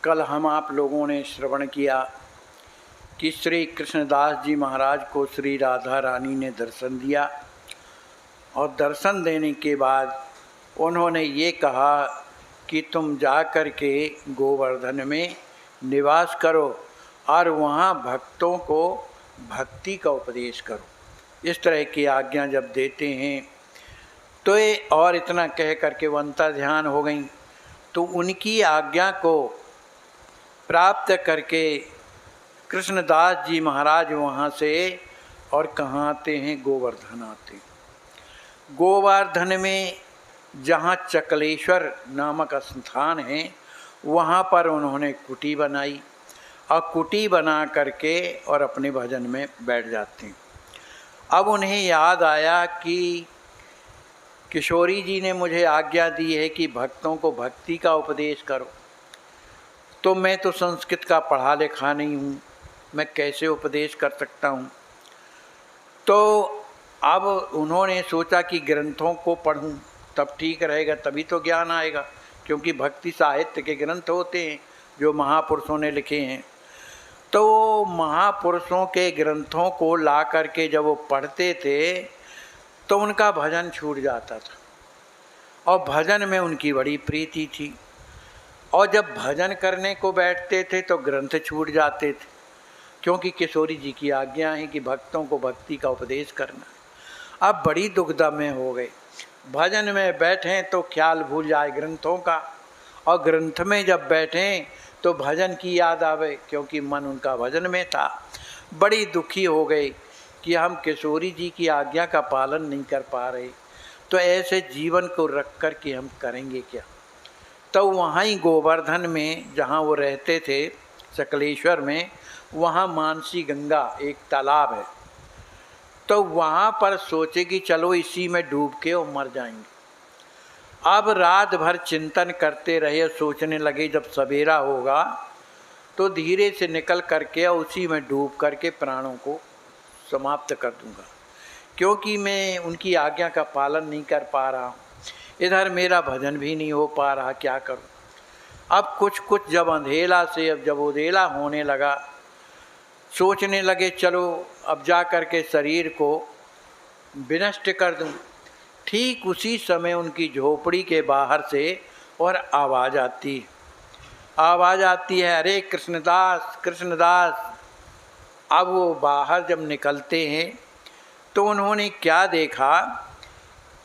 कल हम आप लोगों ने श्रवण किया कि श्री कृष्णदास जी महाराज को श्री राधा रानी ने दर्शन दिया और दर्शन देने के बाद उन्होंने ये कहा कि तुम जा कर के गोवर्धन में निवास करो और वहाँ भक्तों को भक्ति का उपदेश करो। इस तरह की आज्ञा जब देते हैं तो ये और इतना कह करके वो अंतर ध्यान हो गई। तो उनकी आज्ञा को प्राप्त करके कृष्णदास जी महाराज वहाँ से और कहाँ आते हैं, गोवर्धन आते हैं। गोवर्धन में जहाँ चकलेश्वर नामक स्थान है वहाँ पर उन्होंने कुटी बनाई और कुटी बना करके और अपने भजन में बैठ जाते हैं। अब उन्हें याद आया कि किशोरी जी ने मुझे आज्ञा दी है कि भक्तों को भक्ति का उपदेश करो, तो मैं तो संस्कृत का पढ़ा लिखा नहीं हूँ, मैं कैसे उपदेश कर सकता हूँ। तो अब उन्होंने सोचा कि ग्रंथों को पढ़ूँ तब ठीक रहेगा, तभी तो ज्ञान आएगा, क्योंकि भक्ति साहित्य के ग्रंथ होते हैं जो महापुरुषों ने लिखे हैं। तो महापुरुषों के ग्रंथों को ला करके जब वो पढ़ते थे तो उनका भजन छूट जाता था और भजन में उनकी बड़ी प्रीति थी। और जब भजन करने को बैठते थे तो ग्रंथ छूट जाते थे, क्योंकि किशोरी जी की आज्ञा है कि भक्तों को भक्ति का उपदेश करना। अब बड़ी दुविधा में हो गए, भजन में बैठें तो ख्याल भूल जाए ग्रंथों का, और ग्रंथ में जब बैठें तो भजन की याद आवे, क्योंकि मन उनका भजन में था। बड़ी दुखी हो गए कि हम किशोरी जी की आज्ञा का पालन नहीं कर पा रहे, तो ऐसे जीवन को रख कर के हम करेंगे क्या। तो वहाँ ही गोवर्धन में जहाँ वो रहते थे सकलेश्वर में, वहाँ मानसी गंगा एक तालाब है। तो वहाँ पर सोचे कि चलो इसी में डूब के और मर जाएंगे। अब रात भर चिंतन करते रहे, सोचने लगे जब सवेरा होगा तो धीरे से निकल करके और उसी में डूब करके प्राणों को समाप्त कर दूंगा, क्योंकि मैं उनकी आज्ञा का पालन नहीं कर पा रहा हूँ, इधर मेरा भजन भी नहीं हो पा रहा, क्या करूँ। अब कुछ जब अंधेला से अब जब उधेला होने लगा, सोचने लगे चलो अब जा कर के शरीर को विनष्ट कर दूँ। ठीक उसी समय उनकी झोपड़ी के बाहर से और आवाज़ आती है, अरे कृष्णदास कृष्णदास। अब वो बाहर जब निकलते हैं तो उन्होंने क्या देखा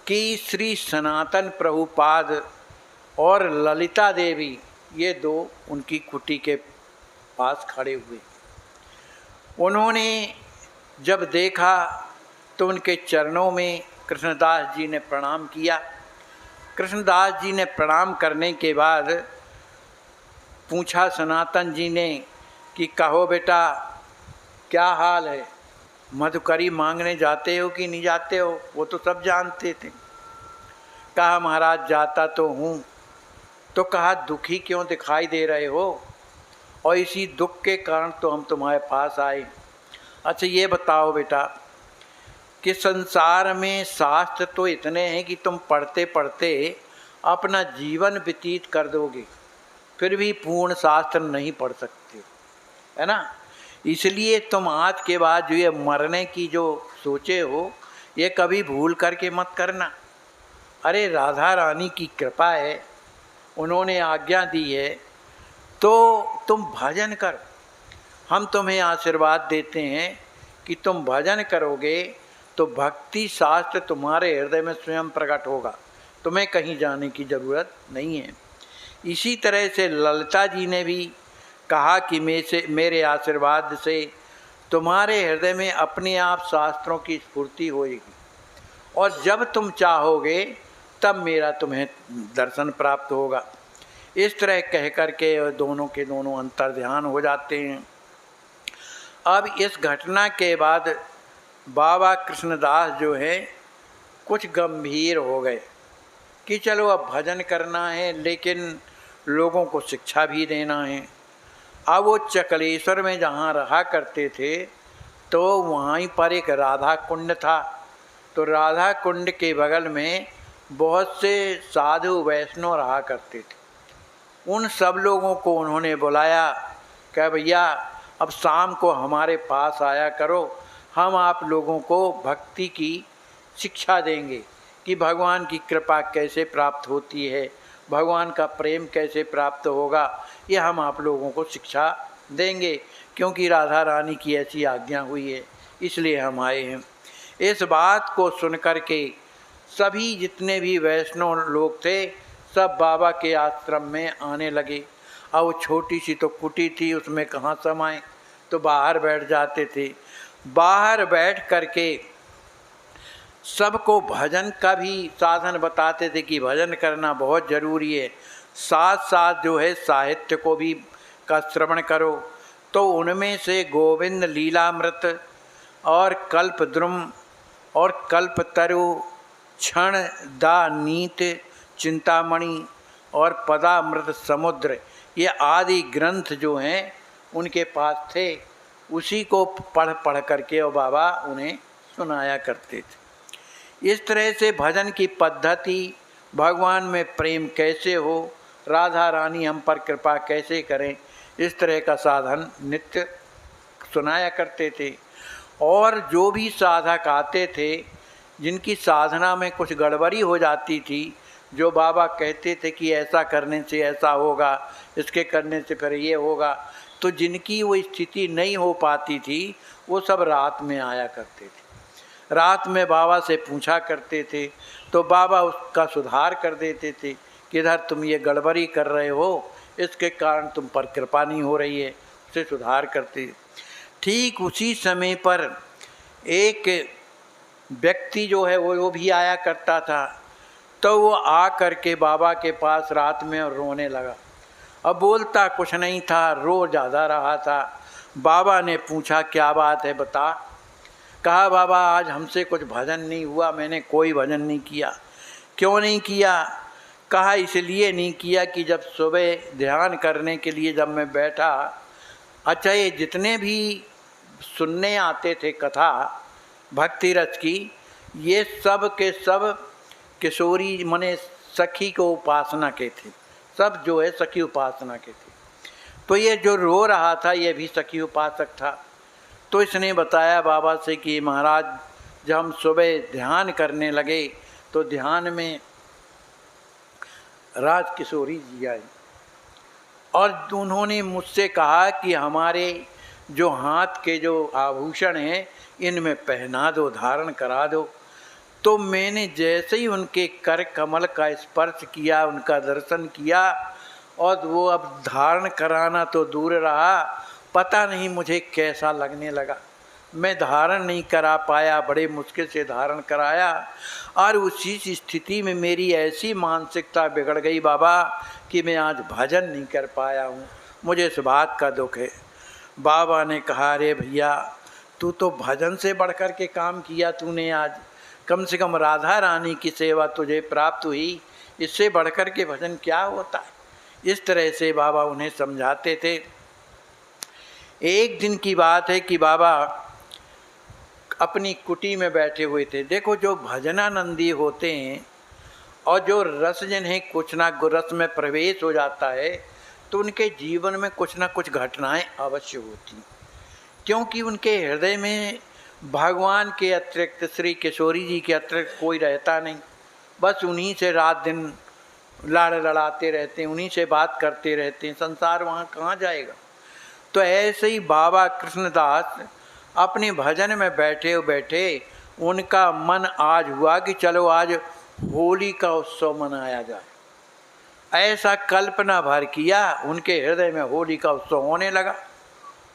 कि श्री सनातन प्रभुपाद और ललिता देवी ये दो उनकी कुटी के पास खड़े हुए। उन्होंने जब देखा तो उनके चरणों में कृष्णदास जी ने प्रणाम किया। कृष्णदास जी ने प्रणाम करने के बाद पूछा सनातन जी ने कि कहो बेटा क्या हाल है, मधुकरी मांगने जाते हो कि नहीं जाते हो। वो तो सब जानते थे। कहा महाराज जाता तो हूँ। तो कहा दुखी क्यों दिखाई दे रहे हो, और इसी दुख के कारण तो हम तुम्हारे पास आए। अच्छा ये बताओ बेटा कि संसार में शास्त्र तो इतने हैं कि तुम पढ़ते पढ़ते अपना जीवन व्यतीत कर दोगे, फिर भी पूर्ण शास्त्र नहीं पढ़ सकते, है ना। इसलिए तुम आज के बाद जो ये मरने की जो सोचे हो, ये कभी भूल करके मत करना। अरे राधा रानी की कृपा है, उन्होंने आज्ञा दी है तो तुम भजन करो। हम तुम्हें आशीर्वाद देते हैं कि तुम भजन करोगे तो भक्ति शास्त्र तुम्हारे हृदय में स्वयं प्रकट होगा, तुम्हें कहीं जाने की ज़रूरत नहीं है। इसी तरह से ललिता जी ने भी कहा कि मेरे आशीर्वाद से तुम्हारे हृदय में अपने आप शास्त्रों की स्फूर्ति होएगी, और जब तुम चाहोगे तब मेरा तुम्हें दर्शन प्राप्त होगा। इस तरह कह कर के दोनों के दोनों अंतर ध्यान हो जाते हैं। अब इस घटना के बाद बाबा कृष्णदास जो है कुछ गंभीर हो गए कि चलो अब भजन करना है, लेकिन लोगों को शिक्षा भी देना है। अब वो चकलेश्वर में जहाँ रहा करते थे तो वहीं पर एक राधा कुंड था। तो राधा कुंड के बगल में बहुत से साधु वैष्णव रहा करते थे। उन सब लोगों को उन्होंने बुलाया, क्या भैया अब शाम को हमारे पास आया करो, हम आप लोगों को भक्ति की शिक्षा देंगे कि भगवान की कृपा कैसे प्राप्त होती है, भगवान का प्रेम कैसे प्राप्त होगा, ये हम आप लोगों को शिक्षा देंगे, क्योंकि राधा रानी की ऐसी आज्ञा हुई है, इसलिए हम आए हैं। इस बात को सुनकर के सभी जितने भी वैष्णव लोग थे सब बाबा के आश्रम में आने लगे। अब वो छोटी सी तो कुटी थी, उसमें कहाँ समाए, तो बाहर बैठ जाते थे। बाहर बैठ करके सबको भजन का भी साधन बताते थे कि भजन करना बहुत ज़रूरी है, साथ साथ जो है साहित्य को भी का श्रवण करो। तो उनमें से गोविंद लीलामृत और कल्पद्रुम और कल्पतरु, क्षण दा नीत, चिंतामणि और पदामृत समुद्र, ये आदि ग्रंथ जो हैं उनके पास थे, उसी को पढ़ पढ़ करके और बाबा उन्हें सुनाया करते थे। इस तरह से भजन की पद्धति, भगवान में प्रेम कैसे हो, राधा रानी हम पर कृपा कैसे करें, इस तरह का साधन नित्य सुनाया करते थे। और जो भी साधक आते थे जिनकी साधना में कुछ गड़बड़ी हो जाती थी, जो बाबा कहते थे कि ऐसा करने से ऐसा होगा, इसके करने से फिर ये होगा, तो जिनकी वो स्थिति नहीं हो पाती थी वो सब रात में आया करते थे। रात में बाबा से पूछा करते थे तो बाबा उसका सुधार कर देते थे कि इधर तुम ये गड़बड़ी कर रहे हो, इसके कारण तुम पर कृपा नहीं हो रही है, उसे सुधार करते। ठीक उसी समय पर एक व्यक्ति जो है वो भी आया करता था, तो वो आ कर के बाबा के पास रात में रोने लगा। अब बोलता कुछ नहीं था, रो ज़्यादा रहा था। बाबा ने पूछा क्या बात है बता। कहा बाबा आज हमसे कुछ भजन नहीं हुआ, मैंने कोई भजन नहीं किया। क्यों नहीं किया? कहा इसलिए नहीं किया कि जब सुबह ध्यान करने के लिए जब मैं बैठा, अच्छा ये जितने भी सुनने आते थे कथा भक्ति रस की, ये सब के सब किशोरी मने सखी को उपासना के थे, सब जो है सखी उपासना के थे। तो ये जो रो रहा था ये भी सखी उपासक था। तो इसने बताया बाबा से कि महाराज जब हम सुबह ध्यान करने लगे तो ध्यान में राज किशोरी जी आई और उन्होंने मुझसे कहा कि हमारे जो हाथ के जो आभूषण हैं इनमें पहना दो, धारण करा दो। तो मैंने जैसे ही उनके कर कमल का स्पर्श किया, उनका दर्शन किया, और वो अब धारण कराना तो दूर रहा, पता नहीं मुझे कैसा लगने लगा। मैं धारण नहीं करा पाया, बड़े मुश्किल से धारण कराया, और उसी स्थिति में मेरी ऐसी मानसिकता बिगड़ गई बाबा कि मैं आज भजन नहीं कर पाया हूँ, मुझे इस बात का दुख है। बाबा ने कहा अरे भैया तू तो भजन से बढ़कर के काम किया तूने, आज कम से कम राधा रानी की सेवा तुझे प्राप्त हुई, इससे बढ़कर के भजन क्या होता है। इस तरह से बाबा उन्हें समझाते थे। एक दिन की बात है कि बाबा अपनी कुटी में बैठे हुए थे। देखो जो भजनानंदी होते हैं और जो रस जिन्हें कुछ ना रस में प्रवेश हो जाता है तो उनके जीवन में कुछ ना कुछ घटनाएं अवश्य होती, क्योंकि उनके हृदय में भगवान के अतिरिक्त, श्री किशोरी जी के अतिरिक्त कोई रहता नहीं। बस उन्हीं से रात दिन लाड़ लड़ाते रहते हैं, उन्हीं से बात करते रहते हैं, संसार वहाँ कहाँ जाएगा। तो ऐसे ही बाबा कृष्णदास अपने भजन में बैठे बैठे उनका मन आज हुआ कि चलो आज होली का उत्सव मनाया जाए। ऐसा कल्पना भर किया, उनके हृदय में होली का उत्सव होने लगा।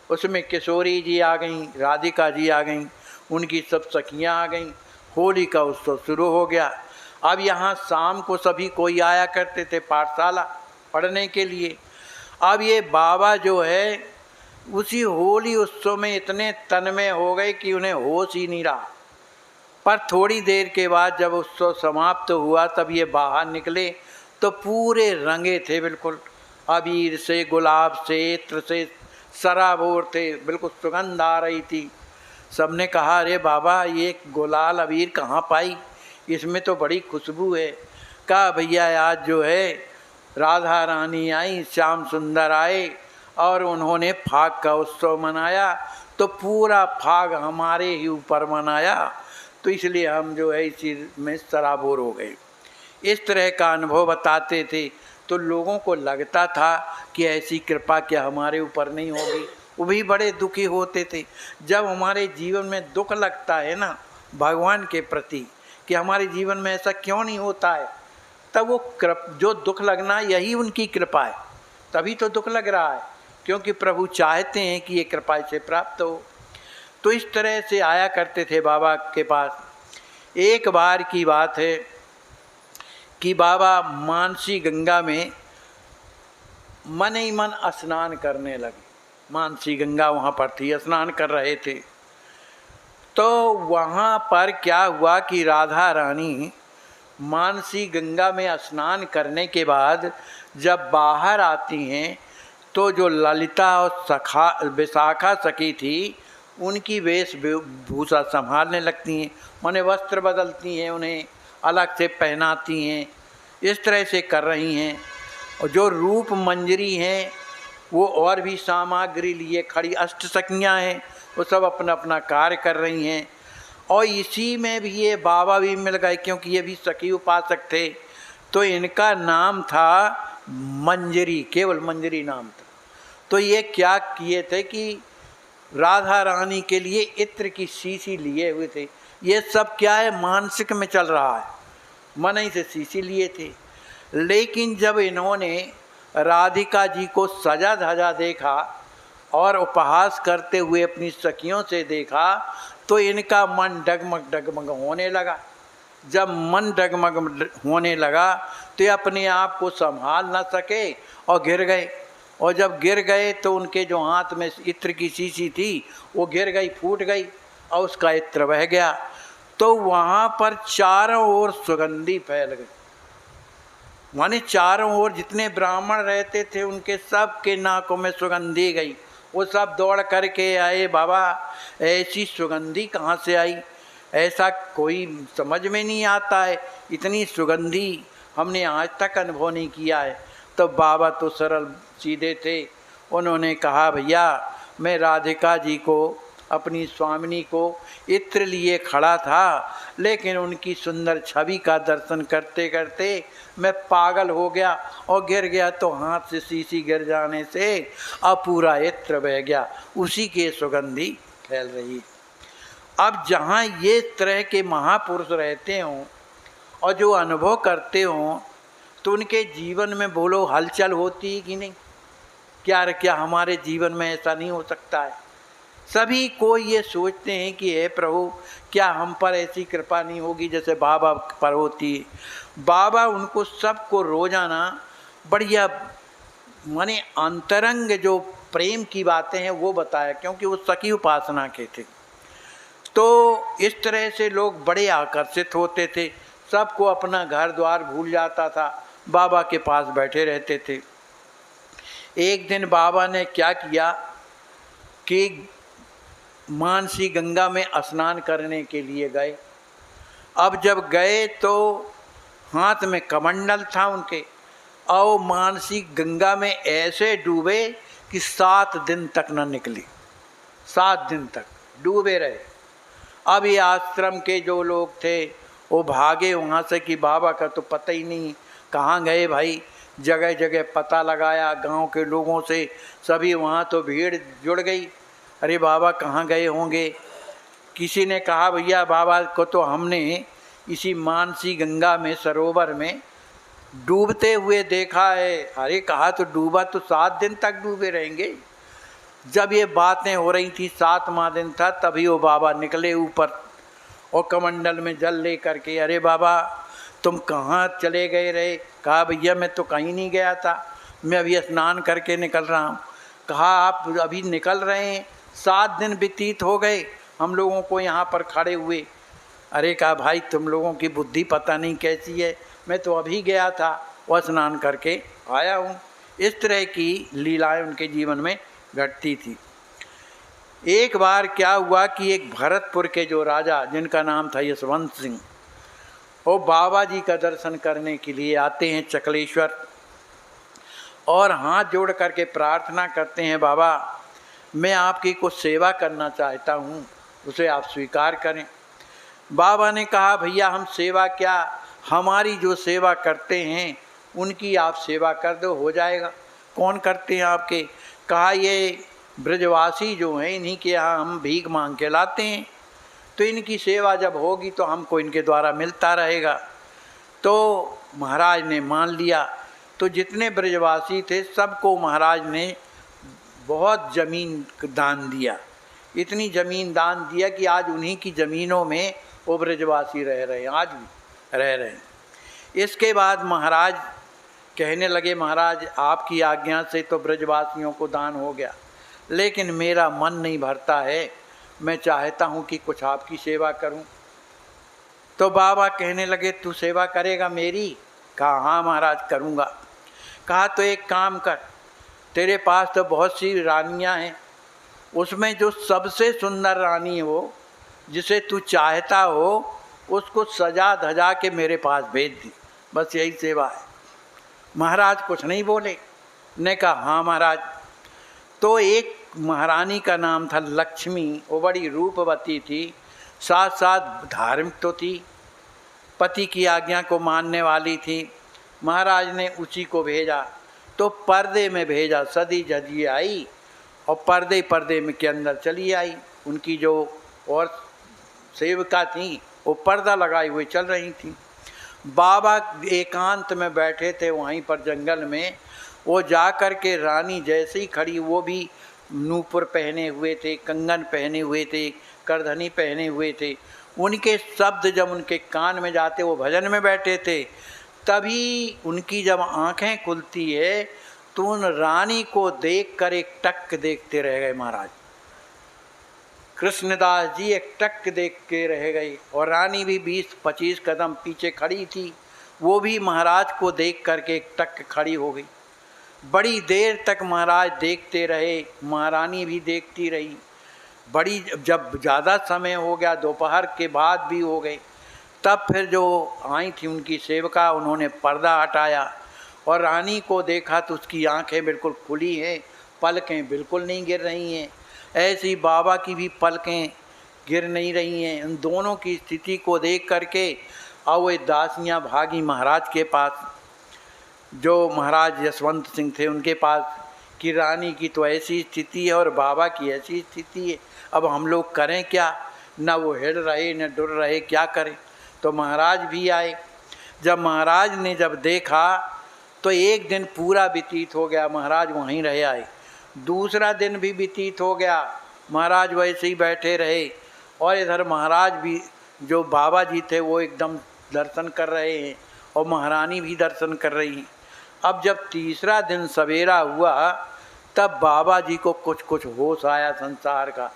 उसमें किशोरी जी आ गईं, राधिका जी आ गईं, उनकी सब सखियाँ आ गईं, होली का उत्सव शुरू हो गया। अब यहाँ शाम को सभी कोई आया करते थे पाठशाला पढ़ने के लिए। अब ये बाबा जो है उसी होली उत्सव में इतने तन्मय हो गए कि उन्हें होश ही नहीं रहा। पर थोड़ी देर के बाद जब उत्सव समाप्त हुआ तब ये बाहर निकले तो पूरे रंगे थे, बिल्कुल अबीर से, गुलाब से, इत्र से सराबोर थे, बिल्कुल सुगंध आ रही थी। सबने कहा अरे बाबा ये गुलाल अबीर कहाँ पाई, इसमें तो बड़ी खुशबू है। कहा भैया आज जो है राधा रानी आई, श्याम सुंदर आए और उन्होंने फाग का उत्सव मनाया, तो पूरा फाग हमारे ही ऊपर मनाया, तो इसलिए हम जो है इसी में सराबोर हो गए। इस तरह का अनुभव बताते थे, तो लोगों को लगता था कि ऐसी कृपा क्या हमारे ऊपर नहीं होगी। वो भी बड़े दुखी होते थे। जब हमारे जीवन में दुख लगता है ना भगवान के प्रति कि हमारे जीवन में ऐसा क्यों नहीं होता है, तब वो जो दुख लगना यही उनकी कृपा है, तभी तो दुख लग रहा है, क्योंकि प्रभु चाहते हैं कि ये कृपा से प्राप्त हो। तो इस तरह से आया करते थे बाबा के पास। एक बार की बात है कि बाबा मानसी गंगा में मन ही मन स्नान करने लगे। मानसी गंगा वहाँ पर थी, स्नान कर रहे थे। तो वहाँ पर क्या हुआ कि राधा रानी मानसी गंगा में स्नान करने के बाद जब बाहर आती हैं, तो जो ललिता और विशाखा सखी थी उनकी वेशभूषा संभालने लगती हैं, उन्हें वस्त्र बदलती हैं, उन्हें अलग से पहनाती हैं, इस तरह से कर रही हैं। और जो रूप मंजरी हैं वो और भी सामग्री लिए खड़ी अष्ट सखियाँ हैं, वो सब अपना अपना कार्य कर रही हैं। और इसी में भी ये बाबा भी मिल गए, क्योंकि ये भी सखी उपासक थे। तो इनका नाम था मंजरी, केवल मंजरी नाम था। तो ये क्या किए थे कि राधा रानी के लिए इत्र की शीशी लिए हुए थे। ये सब क्या है, मानसिक में चल रहा है, मन ही से शीशी लिए थे। लेकिन जब इन्होंने राधिका जी को सजा धजा देखा और उपहास करते हुए अपनी सखियों से देखा, तो इनका मन डगमग डगमग होने लगा। जब मन डगमग होने लगा तो ये अपने आप को संभाल न सके और गिर गए। और जब गिर गए तो उनके जो हाथ में इत्र की शीशी थी वो गिर गई, फूट गई और उसका इत्र बह गया। तो वहाँ पर चारों ओर सुगंधी फैल गई, माने चारों ओर जितने ब्राह्मण रहते थे उनके सब के नाकों में सुगंधी गई। वो सब दौड़ करके आए, बाबा ऐसी सुगंधी कहाँ से आई, ऐसा कोई समझ में नहीं आता है, इतनी सुगंधी हमने आज तक अनुभव नहीं किया है। तो बाबा तो सरल सीधे थे, उन्होंने कहा भैया मैं राधिका जी को, अपनी स्वामिनी को इत्र लिए खड़ा था, लेकिन उनकी सुंदर छवि का दर्शन करते करते मैं पागल हो गया और गिर गया, तो हाथ से शीशी गिर जाने से अब पूरा इत्र बह गया, उसी के सुगंधी फैल रही। अब जहाँ ये तरह के महापुरुष रहते हों और जो अनुभव करते हों, तो उनके जीवन में बोलो हलचल होती है कि नहीं? क्या हमारे जीवन में ऐसा नहीं हो सकता है? सभी को ये सोचते हैं कि हे प्रभु क्या हम पर ऐसी कृपा नहीं होगी जैसे बाबा पर होती है। बाबा उनको सबको रोजाना बढ़िया माने अंतरंग जो प्रेम की बातें हैं वो बताया, क्योंकि वो सखी उपासना के थे। तो इस तरह से लोग बड़े आकर्षित होते थे, सबको अपना घर द्वार भूल जाता था, बाबा के पास बैठे रहते थे। एक दिन बाबा ने क्या किया कि मानसी गंगा में स्नान करने के लिए गए। अब जब गए तो हाथ में कमंडल था उनके, और मानसी गंगा में ऐसे डूबे कि 7 दिन तक न निकली, 7 दिन तक डूबे रहे। अब ये आश्रम के जो लोग थे वो भागे वहाँ से कि बाबा का तो पता ही नहीं कहाँ गए भाई। जगह जगह पता लगाया गांव के लोगों से, सभी वहाँ तो भीड़ जुड़ गई, अरे बाबा कहाँ गए होंगे। किसी ने कहा भैया बाबा को तो हमने इसी मानसी गंगा में सरोवर में डूबते हुए देखा है। अरे कहा तो डूबा तो 7 दिन तक डूबे रहेंगे। जब ये बातें हो रही थी 7वां दिन था, तभी वो बाबा निकले ऊपर और कमंडल में जल ले करके, अरे बाबा तुम कहाँ चले गए रहे? कहा भैया मैं तो कहीं नहीं गया था, मैं अभी स्नान करके निकल रहा हूँ। कहा आप अभी निकल रहे हैं, 7 दिन व्यतीत हो गए हम लोगों को यहाँ पर खड़े हुए। अरे कहा भाई तुम लोगों की बुद्धि पता नहीं कैसी है, मैं तो अभी गया था वह स्नान करके आया हूँ। इस तरह की लीलाएं उनके जीवन में घटती थी। एक बार क्या हुआ कि एक भरतपुर के जो राजा जिनका नाम था यशवंत सिंह, वो बाबा जी का दर्शन करने के लिए आते हैं चकलेश्वर। और हाथ जोड़ करके प्रार्थना करते हैं, बाबा मैं आपकी कुछ सेवा करना चाहता हूँ, उसे आप स्वीकार करें। बाबा ने कहा भैया हम सेवा क्या, हमारी जो सेवा करते हैं उनकी आप सेवा कर दो, हो जाएगा। कौन करते हैं आपके? कहा ये ब्रजवासी जो हैं इन्हीं के यहाँ हम भीख मांग के लाते हैं, तो इनकी सेवा जब होगी तो हमको इनके द्वारा मिलता रहेगा। तो महाराज ने मान लिया। तो जितने ब्रजवासी थे सबको महाराज ने बहुत ज़मीन दान दिया, इतनी ज़मीन दान दिया कि आज उन्हीं की ज़मीनों में वो ब्रजवासी रह रहे हैं, आज भी रह रहे हैं। इसके बाद महाराज कहने लगे, महाराज आपकी आज्ञा से तो ब्रजवासियों को दान हो गया, लेकिन मेरा मन नहीं भरता है, मैं चाहता हूँ कि कुछ आपकी सेवा करूँ। तो बाबा कहने लगे तू सेवा करेगा मेरी? कहा हाँ महाराज करूँगा। कहा तो एक काम कर, तेरे पास तो बहुत सी रानियाँ हैं, उसमें जो सबसे सुंदर रानी हो, जिसे तू चाहता हो, उसको सजा धजा के मेरे पास भेज दी, बस यही सेवा है। महाराज कुछ नहीं बोले, ने कहा हाँ महाराज। तो एक महारानी का नाम था लक्ष्मी, वो बड़ी रूपवती थी, साथ साथ धार्मिक तो थी, पति की आज्ञा को मानने वाली थी। महाराज ने उसी को भेजा, तो पर्दे में भेजा, सदी जजी आई और पर्दे में के अंदर चली आई। उनकी जो और सेविका थी वो पर्दा लगाए हुए चल रही थी। बाबा एकांत में बैठे थे वहीं पर जंगल में, वो जा कर के रानी जैसे ही खड़ी, वो भी नूपुर पहने हुए थे, कंगन पहने हुए थे, करधनी पहने हुए थे, उनके शब्द जब उनके कान में जाते, वो भजन में बैठे थे, तभी उनकी जब आंखें खुलती है तो उन रानी को देख कर एक टक देखते रह गए महाराज। कृष्णदास जी एक टक देख के रह गए, और रानी भी 20-25 कदम पीछे खड़ी थी, वो भी महाराज को देख करके एक टक खड़ी हो गई। बड़ी देर तक महाराज देखते रहे, महारानी भी देखती रही। बड़ी जब ज़्यादा समय हो गया, दोपहर के बाद भी हो गए, तब फिर जो आई थी उनकी सेवका, उन्होंने पर्दा हटाया और रानी को देखा तो उसकी आंखें बिल्कुल खुली हैं, पलकें बिल्कुल नहीं गिर रही हैं। ऐसी बाबा की भी पलकें गिर नहीं रही हैं। उन दोनों की स्थिति को देख करके अब वे दासियाँ भागी महाराज के पास, जो महाराज यशवंत सिंह थे उनके पास, कि रानी की तो ऐसी स्थिति है और बाबा की ऐसी स्थिति है, अब हम लोग करें क्या? न वो हिल रहे न डुल रहे, क्या करें? तो महाराज भी आए। जब महाराज ने जब देखा तो एक दिन पूरा व्यतीत हो गया, महाराज वहीं रह आए। दूसरा दिन भी व्यतीत हो गया, महाराज वैसे ही बैठे रहे, और इधर महाराज भी, जो बाबा जी थे वो एकदम दर्शन कर रहे हैं और महारानी भी दर्शन कर रही हैं। अब जब तीसरा दिन सवेरा हुआ तब बाबा जी को कुछ होश आया संसार का।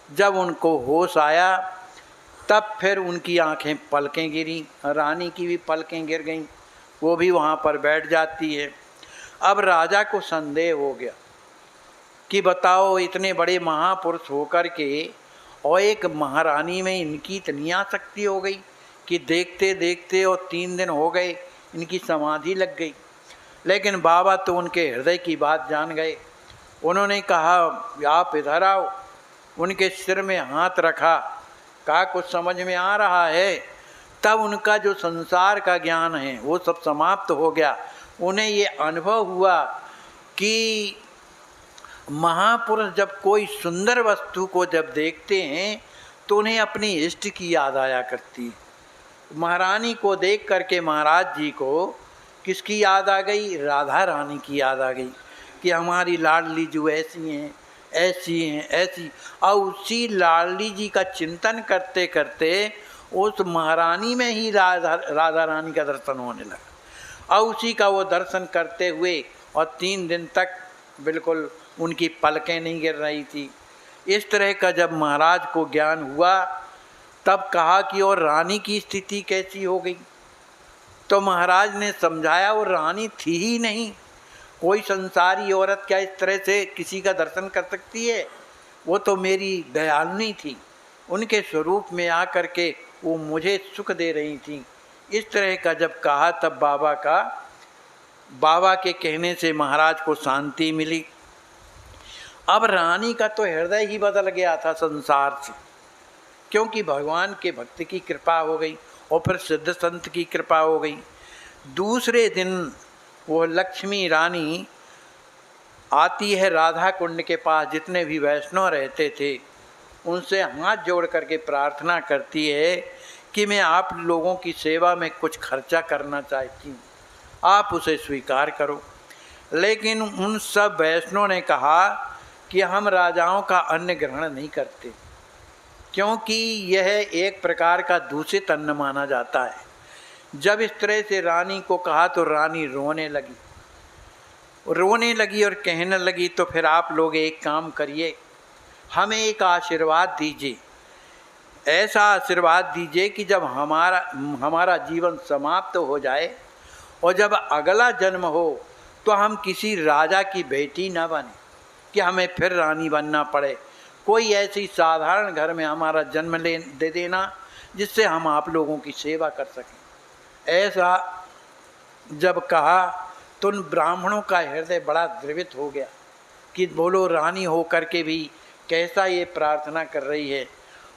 जब उनको होश आया तब फिर उनकी आंखें पलकें गिरी, रानी की भी पलकें गिर गईं, वो भी वहाँ पर बैठ जाती है। अब राजा को संदेह हो गया कि बताओ इतने बड़े महापुरुष होकर के और एक महारानी में इनकी इतनी आसक्ति हो गई कि देखते देखते और 3 दिन हो गए इनकी समाधि लग गई। लेकिन बाबा तो उनके हृदय की बात जान गए। उन्होंने कहा आप इधर आओ। उनके सिर में हाथ रखा, कहा कुछ समझ में आ रहा है? तब उनका जो संसार का ज्ञान है वो सब समाप्त हो गया। उन्हें ये अनुभव हुआ कि महापुरुष जब कोई सुंदर वस्तु को जब देखते हैं तो उन्हें अपनी इष्ट की याद आया करती है। महारानी को देख करके महाराज जी को किसकी याद आ गई? राधा रानी की याद आ गई कि हमारी लाडली जो ऐसी हैं ऐसी हैं ऐसी। और उसी लाडली जी का चिंतन करते करते उस महारानी में ही राधा रानी का दर्शन होने लगा, और उसी का वो दर्शन करते हुए और 3 दिन तक बिल्कुल उनकी पलकें नहीं गिर रही थी। इस तरह का जब महाराज को ज्ञान हुआ तब कहा कि और रानी की स्थिति कैसी हो गई? तो महाराज ने समझाया वो रानी थी ही नहीं। कोई संसारी औरत क्या इस तरह से किसी का दर्शन कर सकती है? वो तो मेरी दयालुनी थी, उनके स्वरूप में आकर के वो मुझे सुख दे रही थी। इस तरह का जब कहा तब बाबा का बाबा के कहने से महाराज को शांति मिली। अब रानी का तो हृदय ही बदल गया था संसार से, क्योंकि भगवान के भक्त की कृपा हो गई और फिर सिद्ध संत की कृपा हो गई। दूसरे दिन वो लक्ष्मी रानी आती है राधा कुंड के पास, जितने भी वैष्णव रहते थे उनसे हाथ जोड़ करके प्रार्थना करती है कि मैं आप लोगों की सेवा में कुछ खर्चा करना चाहती हूँ, आप उसे स्वीकार करो। लेकिन उन सब वैष्णव ने कहा कि हम राजाओं का अन्न ग्रहण नहीं करते, क्योंकि यह एक प्रकार का दूषित अन्न माना जाता है। जब इस तरह से रानी को कहा तो रानी रोने लगी और कहने लगी, तो फिर आप लोग एक काम करिए, हमें एक आशीर्वाद दीजिए, ऐसा आशीर्वाद दीजिए कि जब हमारा जीवन समाप्त हो जाए और जब अगला जन्म हो तो हम किसी राजा की बेटी न बने कि हमें फिर रानी बनना पड़े। कोई ऐसी साधारण घर में हमारा जन्म दे देना जिससे हम आप लोगों की सेवा कर सकें। ऐसा जब कहा तो उन ब्राह्मणों का हृदय बड़ा द्रवित हो गया कि बोलो रानी हो करके भी कैसा ये प्रार्थना कर रही है।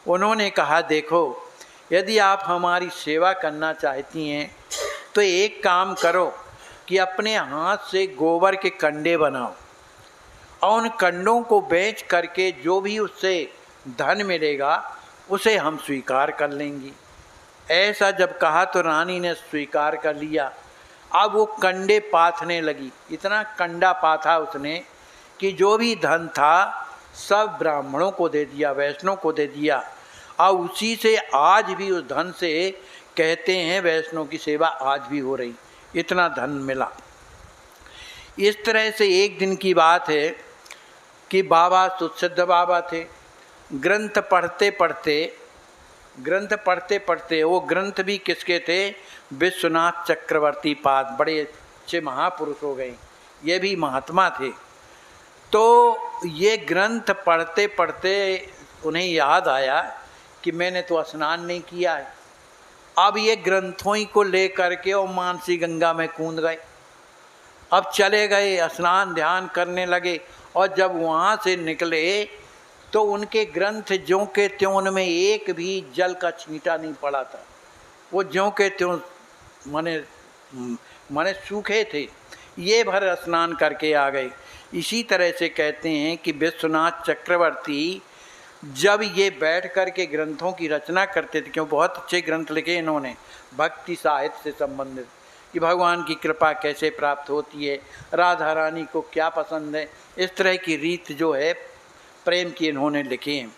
उन्होंने कहा, देखो यदि आप हमारी सेवा करना चाहती हैं तो एक काम करो कि अपने हाथ से गोबर के कंडे बनाओ और उन कंडों को बेच करके जो भी उससे धन मिलेगा उसे हम स्वीकार कर लेंगी। ऐसा जब कहा तो रानी ने स्वीकार कर लिया। अब वो कंडे पाथने लगी, इतना कंडा पाथा उसने कि जो भी धन था सब ब्राह्मणों को दे दिया, वैष्णव को दे दिया। और उसी से आज भी उस धन से कहते हैं वैष्णव की सेवा आज भी हो रही, इतना धन मिला। इस तरह से एक दिन की बात है कि बाबा सुसिद्ध बाबा थे। ग्रंथ पढ़ते पढ़ते वो ग्रंथ भी किसके थे? विश्वनाथ चक्रवर्ती पाद, बड़े अच्छे महापुरुष हो गए, ये भी महात्मा थे। तो ये ग्रंथ पढ़ते पढ़ते उन्हें याद आया कि मैंने तो स्नान नहीं किया है। अब ये ग्रंथों ही को ले करके और मानसी गंगा में कूद गए। अब चले गए, स्नान ध्यान करने लगे और जब वहाँ से निकले तो उनके ग्रंथ ज्यों के त्यों उनमें एक भी जल का छींटा नहीं पड़ा था। वो ज्यों के त्यों माने सूखे थे। ये भर स्नान करके आ गए। इसी तरह से कहते हैं कि विश्वनाथ चक्रवर्ती जब ये बैठ कर के ग्रंथों की रचना करते थे, क्यों बहुत अच्छे ग्रंथ लिखे इन्होंने भक्ति साहित्य से संबंधित, कि भगवान की कृपा कैसे प्राप्त होती है, राधा रानी को क्या पसंद है, इस तरह की रीत जो है प्रेम की इन्होंने लिखी हैं।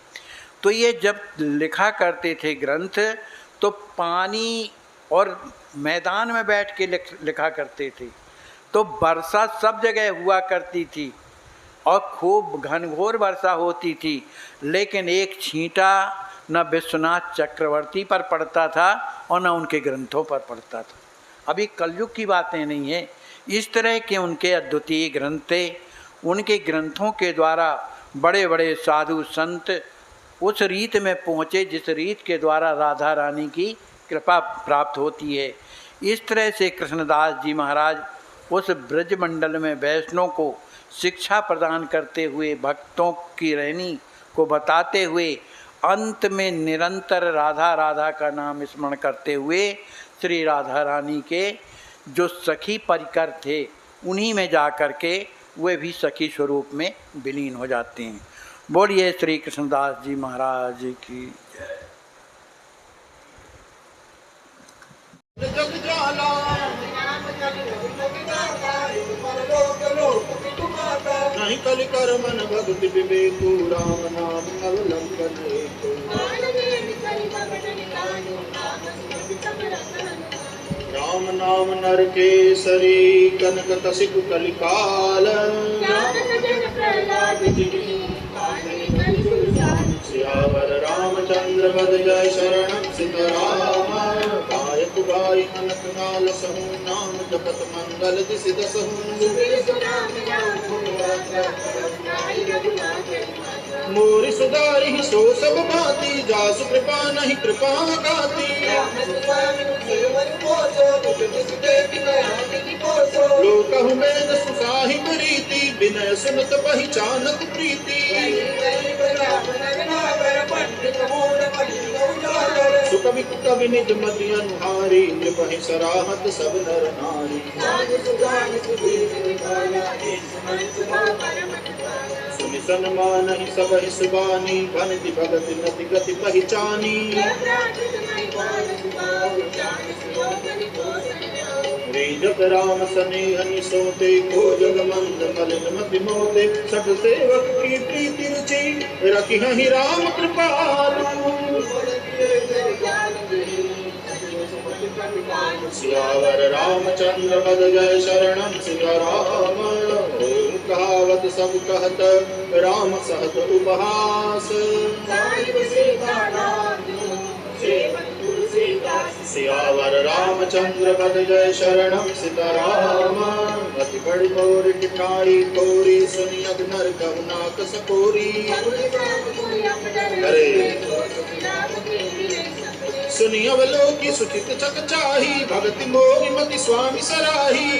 तो ये जब लिखा करते थे ग्रंथ तो पानी और मैदान में बैठ के लिखा करते थे। तो वर्षा सब जगह हुआ करती थी और खूब घनघोर वर्षा होती थी, लेकिन एक छींटा न विश्वनाथ चक्रवर्ती पर पड़ता था और न उनके ग्रंथों पर पड़ता था। अभी कलयुग की बातें नहीं है। इस तरह के उनके अद्वितीय ग्रंथ थे। उनके ग्रंथों के द्वारा बड़े बड़े साधु संत उस रीत में पहुँचे जिस रीत के द्वारा राधा रानी की कृपा प्राप्त होती है। इस तरह से कृष्णदास जी महाराज उस ब्रजमंडल में वैष्णव को शिक्षा प्रदान करते हुए, भक्तों की रहनी को बताते हुए, अंत में निरंतर राधा राधा का नाम स्मरण करते हुए श्री राधा रानी के जो सखी परिकर थे उन्हीं में जा कर के वे भी सखी स्वरूप में विलीन हो जाते हैं। बोलिए श्री कृष्णदास जी महाराज की जय। नहीं कल कर मन भक्ति विवेकु राम नाम अवलंबन हेतु। राम नाम नर के सरी कनक कसिकु कलिकाल। सियावर रामचंद्र पद जय शरण सीताराम। गायक गाय हनक नाल सहु नाम जपत मंगल दिसि दसहु। मोरि सुधारि सो सब भांति, जासु कृपा नहीं कृपा गाती। लोकहु वेद सुसाहिब रीति, विनय सुनत पहिचानत प्रीति। सुकवि कवि निज मति अनुहारी, नृपहि सराहत सब नर नारी। सुनि सन्मानहि सबहि सुबानी, भनति भगति नति गति पहिचानी। रीजत राम सनेह निसोते, को जग मंद मलिन मति मोते। सठ सेवक की प्रीति रुचि, रखिहि राम कृपालु। सियावर रामचंद्र पद जय शरणम सियाराम। कहावत सब कहत, राम सहत उपहास। सियावर रामचंद्र पद जय शरणम सीताराम। अति बड़ी मोर टिकाई तोरी, सुनि अगनर कहुनाक सकोरी। अरे सुनि अवलोकी सुचित चक चाही, भगति मोहि मति स्वामी सराही।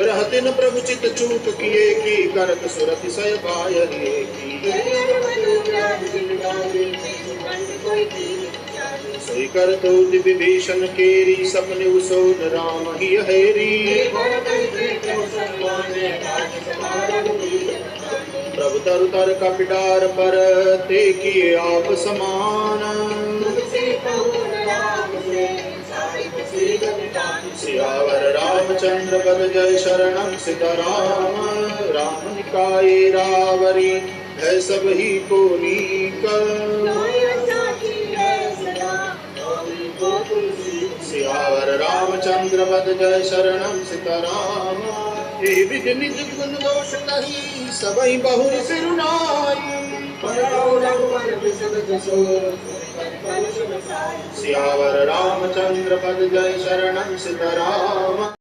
रहतिन प्रभु चित चूक किए की, करत सुरति सय पाय की। सोई कर दूत विभीषण केरी, सपने सोन राम ही हेरी। प्रभु तरु तर कपिडार पर, ते किए आप समान। सियावर रामचंद्र पद जय शरणम सीताराम। राम निकाये रावरी, है सब ही को नीक। सियावर रामचंद्र पद जय शरणम सीताराम। ए विधि निज गुण दोष नहीं, सबहि बहुर सिरुनाई। सियावर रामचंद्र पद जय शरणम सीताराम।